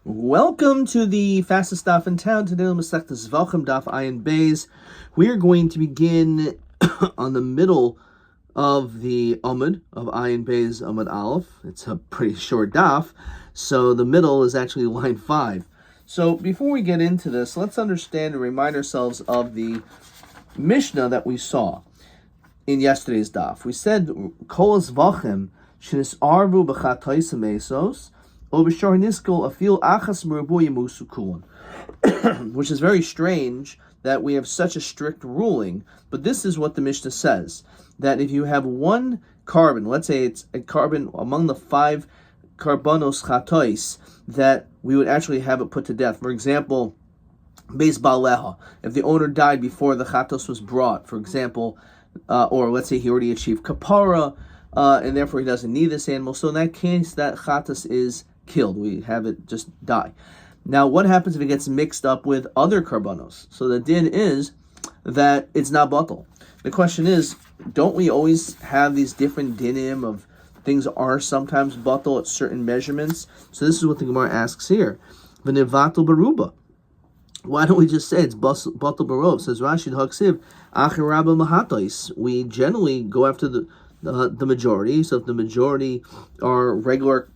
Welcome to the fastest daf in town. Today, Masechta Zevachim daf Ayin Beis. We are going to begin on the middle of the Amud of Ayin Beis Amud Aleph. It's a pretty short daf, so the middle is actually line 5. So before we get into this, let's understand and remind ourselves of the Mishnah that we saw in yesterday's daf. We said Kol Zevachim shenisarvu b'chatois mesos. Which is very strange that we have such a strict ruling, but this is what the Mishnah says, that if you have one carbon, let's say it's a carbon among the 5 carbonos chatois, that we would actually have it put to death. For example, beis baleha, if the owner died before the chatos was brought, for example, or let's say he already achieved kapara, and therefore he doesn't need this animal, so in that case, that chatos is killed. We have it just die. Now, what happens if it gets mixed up with other carbonos? So the din is that it's not batal. The question is, don't we always have these different dinim of things are sometimes batal at certain measurements? So this is what the Gemara asks here. V'nevatul baruba. Why don't we just say it's batal barov? Says Rashi Haksiv Achirabba Mahatois. We generally go after the majority. So if the majority are regular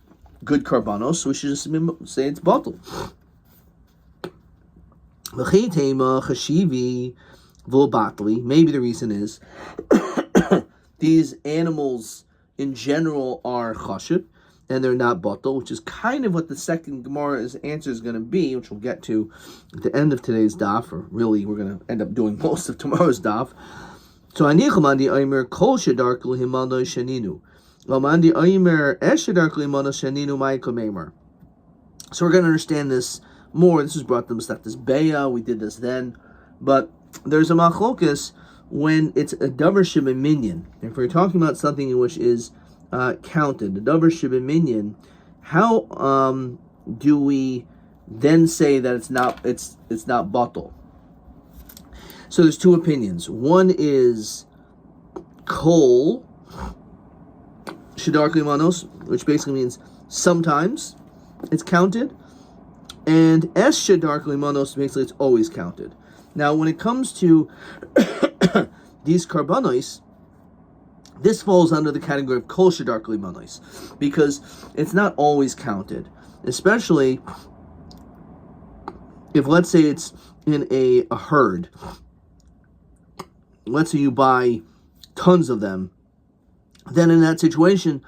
good carbonos, so we should just say it's batal. Maybe the reason is these animals in general are chashiv and they're not batal, which is kind of what the second Gemara's answer is going to be, which we'll get to at the end of today's daf, or really we're going to end up doing most of tomorrow's daf. So Anichamandi Aimer Kol Shadarkul Himano Shaninu. So we're going to understand this more. This was brought to Masechtas Beya. We did this then. But there's a machlokas when it's a davar shebeminyan. If we're talking about something which is counted, the davar shebeminyan, how do we then say that it's not batal? So there's two opinions. One is kol Shadar Klimanos, which basically means sometimes it's counted, and Es Shadar Klimanos, basically it's always counted. Now, when it comes to these carbonos, this falls under the category of Kol Shadar Klimanos, because it's not always counted, especially if, let's say, it's in a herd. Let's say you buy tons of them. Then in that situation,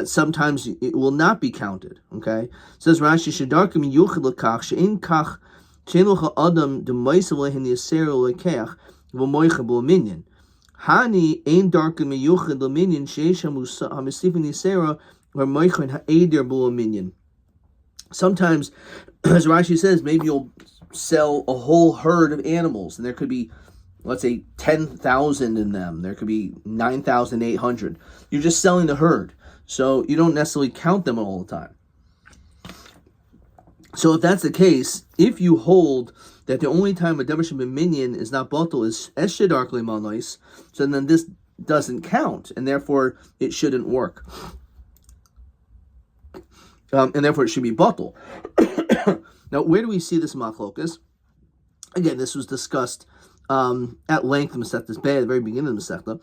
sometimes it will not be counted. Okay, says Rashi Shadarkim Yuchid Lekach Shein Kach Shein Adam Demaisav Lehin Yisera Lekech V'Moicha B'Minyan Hani Ein Darkim Yuchid Leminyan Sheish Hamisifin Yisera V'Moicha Ha'eder B'Minyan. Sometimes, as Rashi says, maybe you'll sell a whole herd of animals, and there could be, let's say, 10,000 in them. There could be 9,800. You're just selling the herd. So you don't necessarily count them all the time. So if that's the case, if you hold that the only time a davar shebeminyan is not batal is eshedar klimanos, so then this doesn't count, and therefore it shouldn't work. And therefore it should be batal. Now, where do we see this machlokas? Again, this was discussed at length in Masechtas Beya, at the very beginning of the Masechta.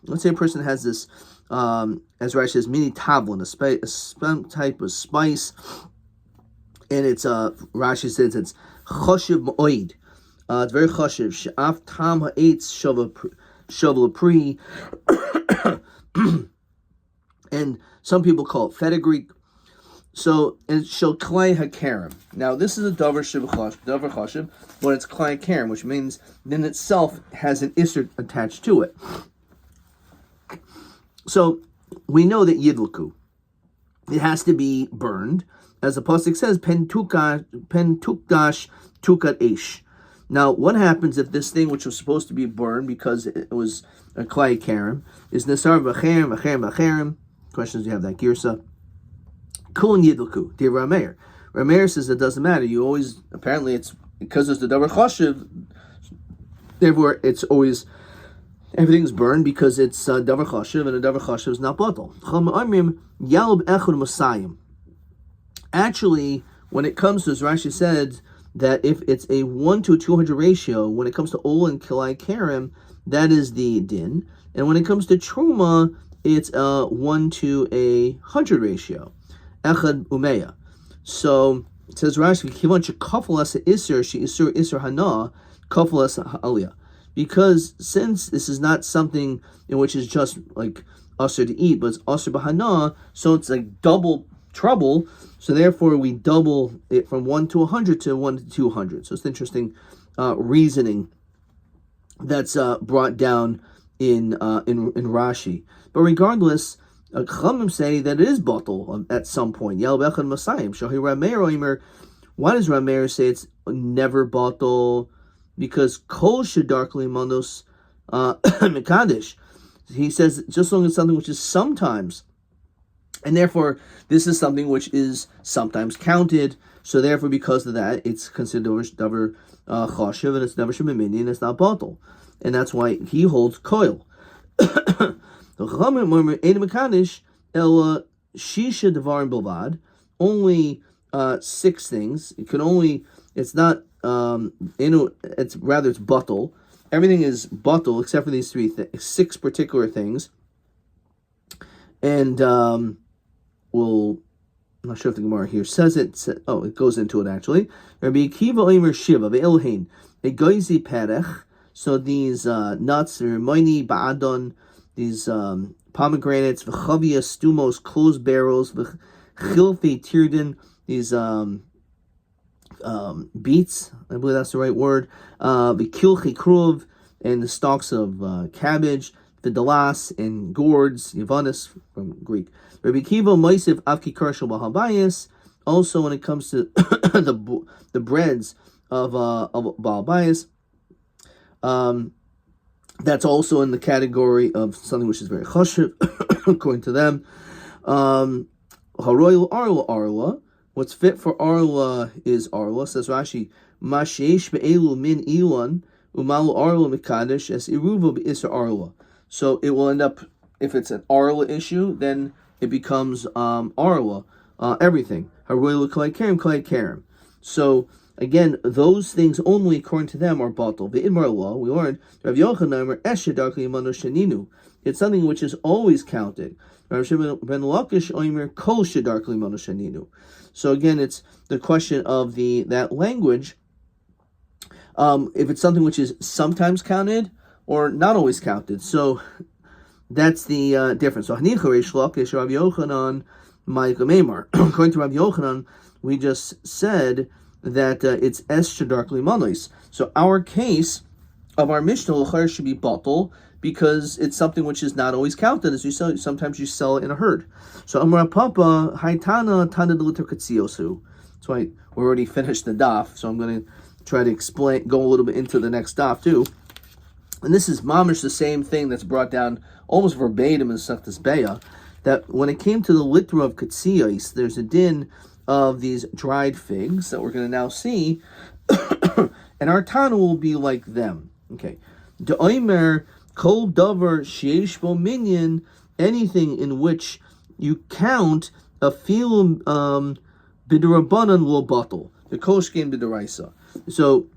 Let's say a person has this, as Rashi says, mini tavlin, a type of spice, and it's Rashi says it's choshev ma'oid. It's very choshev. She'af tam ha'etz shavel pri, and some people call it fenugreek. So it's shel klai hakerem. Now this is a davar chashiv, but it's klai hakerem, which means in itself has an isser attached to it. So we know that yidluku, it has to be burned, as the pasuk says, pen tukdash tukat eish. Now what happens if this thing which was supposed to be burned because it was a klai hakerem is nesar v'cherem? Questions, you have that girsa. Kulin yidluku, dear Rameir. Rameir says it doesn't matter. You always, apparently it's because it's the davar chashiv, therefore it's always everything's burned because it's davar chashiv, and a davar chashiv is not batal. Actually, when it comes to, as Rashi said, that if it's a 1 to 200 ratio, when it comes to Ola and Kilai Kerem, that is the din. And when it comes to Truma, it's a 1 to 100 ratio. Echad Umeya. So, it says Rashi, Kivan shekafel asa iser, she iser hana, kafel asa ha'aliyah. Because since this is not something in which is just like usher to eat, but it's usher b'hana, so it's like double trouble. So therefore, we double it from 1 to 100 to 1 to 200. So it's interesting reasoning that's brought down in Rashi. But regardless, Chachamim say that it is batal at some point. Yal bechad masayim. Shahi Rameir Oimer. Why does Rameir say it's never batal? Because kol shedarkli manos mekadesh. He says just as long as something which is sometimes, and therefore this is something which is sometimes counted. So therefore, because of that, it's considered davar chashiv, and it's davar shemimini, and it's not batal, and that's why he holds koil. Only 6 things. It can only. It's not. It's rather it's batal. Everything is batal except for these 6 particular things. And I'm not sure if the Gemara here says it. It goes into it actually. Rabbi Akiva Omer Shiva ve'Elhein egoizi perech. So these nuts, moini ba'adon, these pomegranates, v'chavia stumos, closed barrels, v'chilfi tirdin, these beets, I believe that's the right word, v'kilchi kruv, and the stalks of cabbage, the dalas and gourds, yavanis from Greek. Rabbi Kiva Moisif Avki Karshal Bahabayas. Also, when it comes to the breads of Bahabayas, that's also in the category of something which is very chashiv, according to them. Haroil Arla. What's fit for Arla is Arla. Says Rashi, Masheish be'elu min ilan umalu Arla mikadesh es iruva be'isra Arla. So it will end up, if it's an Arla issue, then it becomes Arla, everything. Haroil Kalei Kerem. So again, those things only, according to them, are batal. The Idmar law, we learned, Rav Yochanan Eshe Darkli Mano Sheninu. It's something which is always counted. Rav Shimon ben Lakish Oimer Kol Shedarkli Mano Sheninu. So again, it's the question of that language. If it's something which is sometimes counted or not always counted. So that's the difference. So Hanicha Reish Lakish Rav Yochanan Ma'ika Meimar. According to Rav Yochanan, we just said that it's es shedarkli manos. So our case of our Mishnah should be batal because it's something which is not always counted. As you sell, sometimes you sell it in a herd. So Amar Papa Haitana Tana Deliter Katsiosu. That's why we already finished the daf. So I'm going to try to go a little bit into the next daf too. And this is mamish the same thing that's brought down almost verbatim in Seftas Beya, that when it came to the litra of Katsios, there's a din of these dried figs that we're going to now see, and our Tana will be like them. Okay. De'omer kol davar sheish bo minyan, anything in which you count a film b'derabanan lo batal, the koshkin b'deraisa. So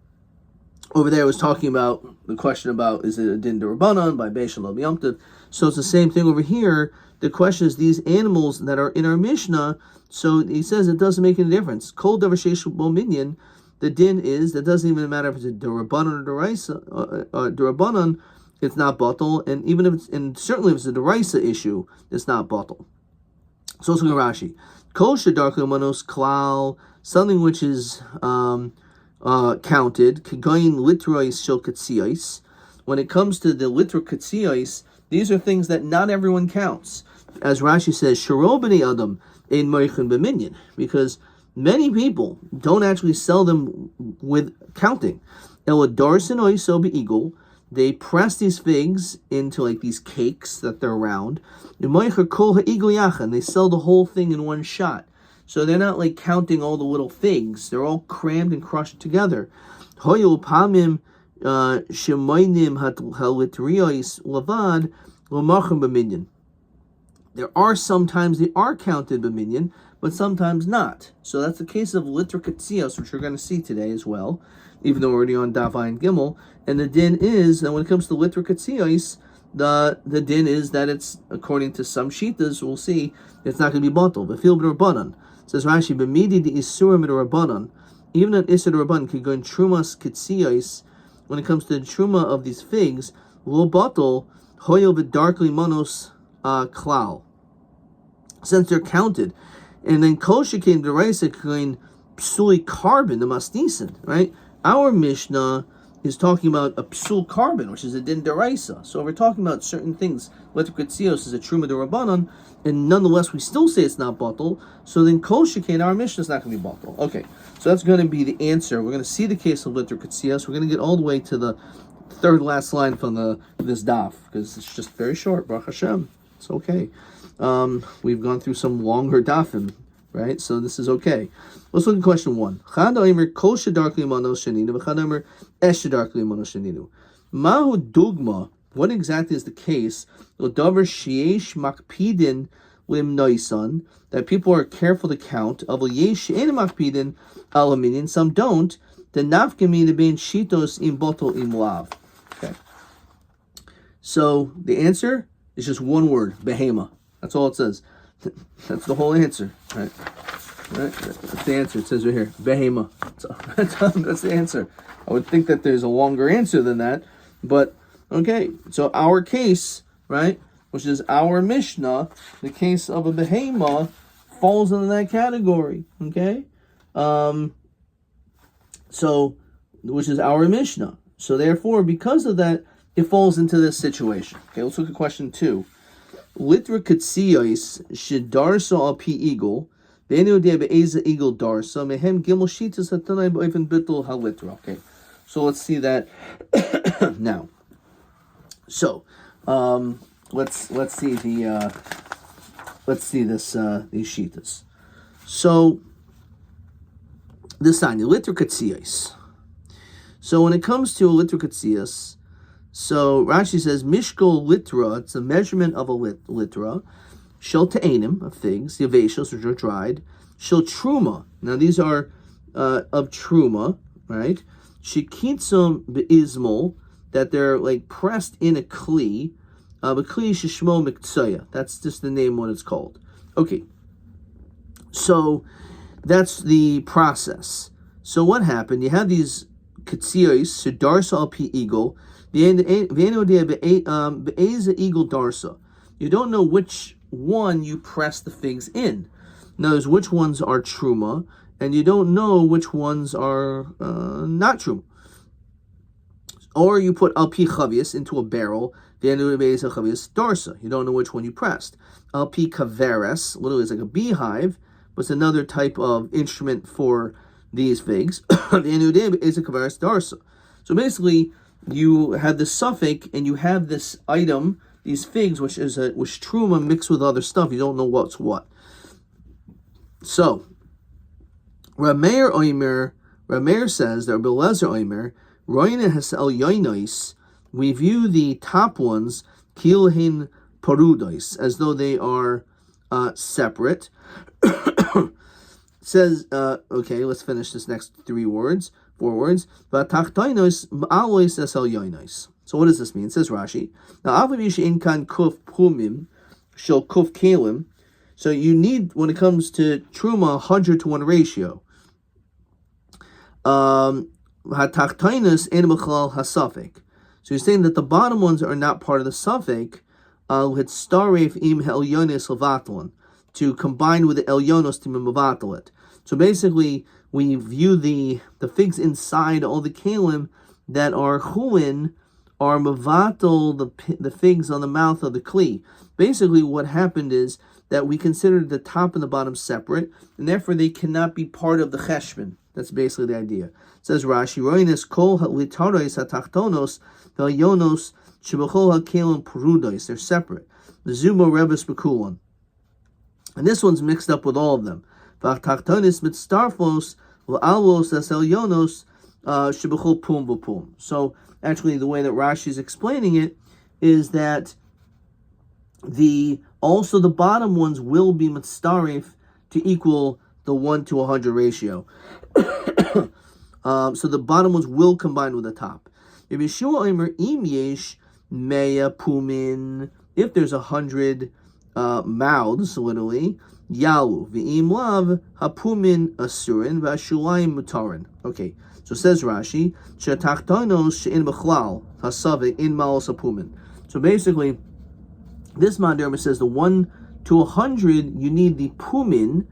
over there I was talking about the question about, is it a din derabanan by Beis Shalom Yom Tov? So it's the same thing over here. The question is these animals that are in our Mishnah. So he says it doesn't make any difference. Kol davar sheish bo minyan. The din is that doesn't even matter if it's a derabanan or deraisa. Derabanan, it's not batal, and even if certainly if it's a deraisa issue, it's not batal. So it's Rashi. Kol shedarkli manos klal, something which is counted. Kigayin litrois shel katsios. When it comes to the litro katsios, these are things that not everyone counts. As Rashi says, sharo b'nei adam ein moichin b'minyan, because many people don't actually sell them with counting. Eladarsin oiso be'igul. They press these figs into like these cakes that they're round. And they sell the whole thing in one shot. So they're not like counting all the little figs. They're all crammed and crushed together. shemaynim halitriyos lavad l'machim b'minyan. There are sometimes they are counted b'minyan, but sometimes not. So that's the case of litra katzios, which we're going to see today as well, even though we're already on Daf Ayin Gimel. And the din is that when it comes to litra katzios, the din is that it's, according to some shitas, we'll see, it's not going to be batal. B'fil b'rabbanan. Says Rashi, b'midi di isurim b'rabbanan. Even an isur rabbanan can go in trumas katzios. When it comes to the truma of these figs, lo batal hoyo v'darkli monos klal. Since they're counted, and then kol shekein deraisa kain psuli carbon, the masnisin, right? Our Mishnah is talking about a psul carbon, which is a din deraisa. So we're talking about certain things. Letukatzios is a truma derabanan, and nonetheless we still say it's not batal. So then kol shekein, our Mishnah is not going to be batal. Okay, so that's going to be the answer. We're going to see the case of letukatzios. We're going to get all the way to the third last line from this daf because it's just very short. Baruch Hashem, it's okay. We've gone through some longer dafim, right? So this is okay. Let's look at question 1. Mahu dugma. What exactly is the case? That people are careful to count. Some don't. Okay. So the answer is just one word, behema. That's all it says. That's the whole answer, right? That's the answer. It says right here, behema. That's the answer. I would think that there's a longer answer than that, but okay. So our case, right, which is our Mishnah, the case of a behema falls into that category. Okay, so which is our Mishnah. So therefore, because of that, it falls into this situation. Okay, let's look at question 2. Litra katsiyos shedarsa al pi eagle, ve'enu de be'eza eagle darsa mehem gimel shitas hatanai b'oifen bittul halitra. Okay, so let's see that now. So let's see these shitas. So this sign, litra katsiyos. So when it comes to a litra katsiyos, so Rashi says, Mishkol litra, it's a measurement of a litra. Shel te'enim, of figs, yaveshos, which are dried. Shel truma, now these are of truma, right? Shikitzum be'izmol, that they're like pressed in a kli. But kli shishmo miktsaya, that's just the name what it's called. Okay, so that's the process. So what happened? You have these katsiyos, sedarsa al pi eagle, eagle darsa. You don't know which one you press the figs in. Notice which ones are truma, and you don't know which ones are not truma. Or you put al pi chavias into a barrel, darsa. You don't know which one you pressed. Al pi kaveres, literally it's like a beehive, but it's another type of instrument for these figs. darsa. So basically, you have the suffix and you have this item, these figs, which truma mixed with other stuff. You don't know what's what. So, Rameir says that Rabbi Lezer Oimer, Royne Hasel Yoinois, we view the top ones, Kilhin Parudois, as though they are separate. Says, okay, let's finish this next 4 words. So what does this mean? It says Rashi. Now, so you need, when it comes to truma, 100-to-1 ratio. So you're saying that the bottom ones are not part of the suffix, to combine with the elyonos to mevatel it. So basically, we view the figs inside all the kalim that are chulin, are mevatel the figs on the mouth of the kli. Basically, what happened is that we considered the top and the bottom separate, and therefore they cannot be part of the cheshbon. That's basically the idea. It says Rashi, Roinis kol litaros hatachtonos velyonos shebechol hakalim perudos. They're separate. The zumo rebus bekulon. And this one's mixed up with all of them. V'chtachtonis mitztarfos v'alvos as elyonos shebechol pum v'pum. So actually, the way that Rashi is explaining it is that also the bottom ones will be mitzaref to equal the 1 to 100 ratio. So the bottom ones will combine with the top. If Yeshua Omer im yesh meya pumin, if there's 100 mouths, literally, yalu v'im lav hapumin asurin v'ashulayim mutarin. Okay, so says Rashi, she'tachtonos she'in b'chlal hasavik in malos hapumin. So basically, this Mandarma says the 1 to 100, you need the pumin,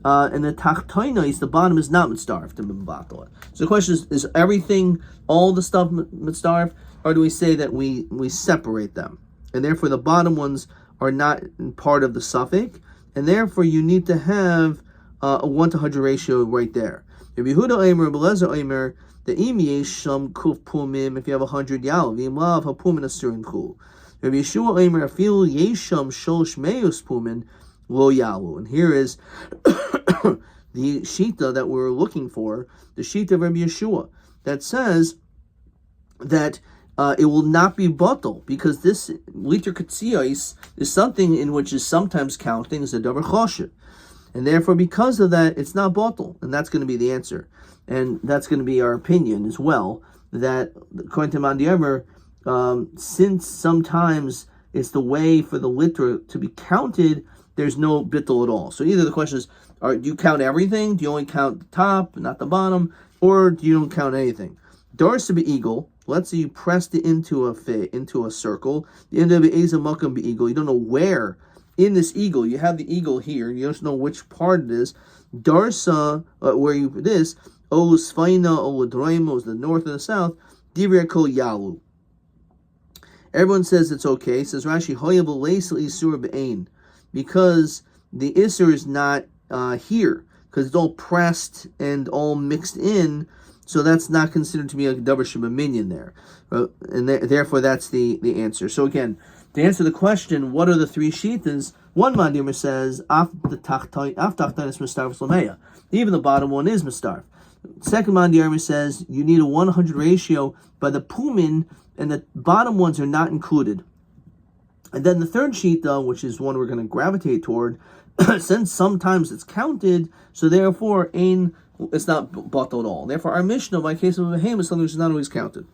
and the tachtonos, the bottom is not mitzaref to b'batala. So the question is everything, all the stuff mitzaref, or do we say that we separate them? And therefore the bottom ones are not part of the suffix, and therefore you need to have a 1 to 100 ratio right there. If Yehuda Omer, Belezer Omer, the im yesham kuf pumim, if you have 100 yal, v'im lav hapumin asurin kul. If Yeshua Omer afil yesham sholosh meus pumin lo yalu. And here is the shita that we're looking for, the shita of Rabbi Yeshua, that says that it will not be batal, because this liter katsiyos is something in which is sometimes counting as a davar choshev, and therefore because of that it's not batal, and that's going to be the answer, and that's going to be our opinion as well, that according to Mandiemer, since sometimes it's the way for the liter to be counted, there's no bittul at all. So either the question is, do you count everything? Do you only count the top, not the bottom, or do you don't count anything? Darsa be'eagle. Let's say you pressed it into a circle. The end of it is a makam be'eagle. You don't know where in this eagle. You have the eagle here. You don't know which part it is. Darsa, where you put this, olusfaina, oludroimo is the north and the south. Divrei kol yalu. Everyone says it's okay. It says Rashi, hoyav leisel isur be'ain, because the isur is not here, because it's all pressed and all mixed in. So that's not considered to be a davar shebaminion there, and therefore that's the answer. So again, to answer the question, what are the three shitas? One Mandirma says af tachton is mistarf slameya. Even the bottom one is mistarf. Second Mandirma says you need a 100 ratio, but the pumin and the bottom ones are not included. And then the third shita, which is one we're going to gravitate toward, since sometimes it's counted, so therefore it's not batal at all. Therefore, our Mishnah, by case of a behem, is something which is not always counted.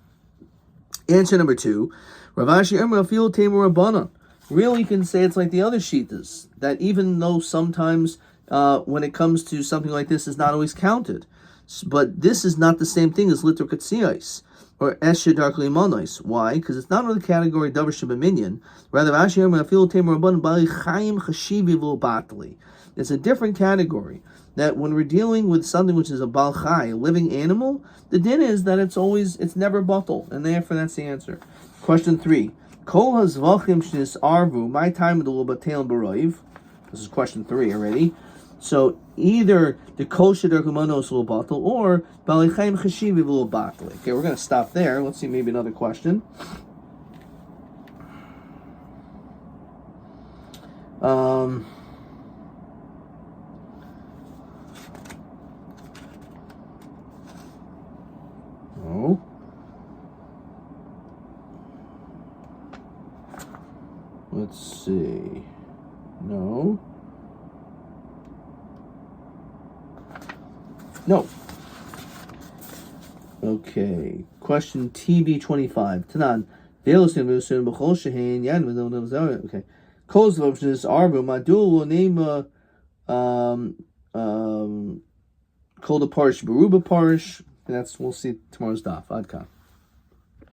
Answer number 2, Rav Ashi Emra Fil Tamer Rabbanan. Really, you can say it's like the other shitas, that even though sometimes when it comes to something like this, is not always counted, but this is not the same thing as liter katsiyos or eshedar klimanos. Why? Because it's not in the category davar shebaminyan. Rather, Ashi Emra Fil Tamer Rabbanan Bali Chaim Chashivi Lo Batli. It's a different category. That when we're dealing with something which is a bal chai, a living animal, the din is that it's never batal, and therefore that's the answer. Question 3. Kol hazvachim shnis arvu, my time with the lubatel baroiv. This is question 3 already. So either the kol shedar kumanos will batal, or balichaim chashivi will batal. Okay, we're going to stop there. Let's see maybe another question. No. Let's see. No. No. Okay. Question TB25. Tanan. Okay. Kol's options arbu madul name called a parish baruba parish. We'll see tomorrow's daf. Adkan.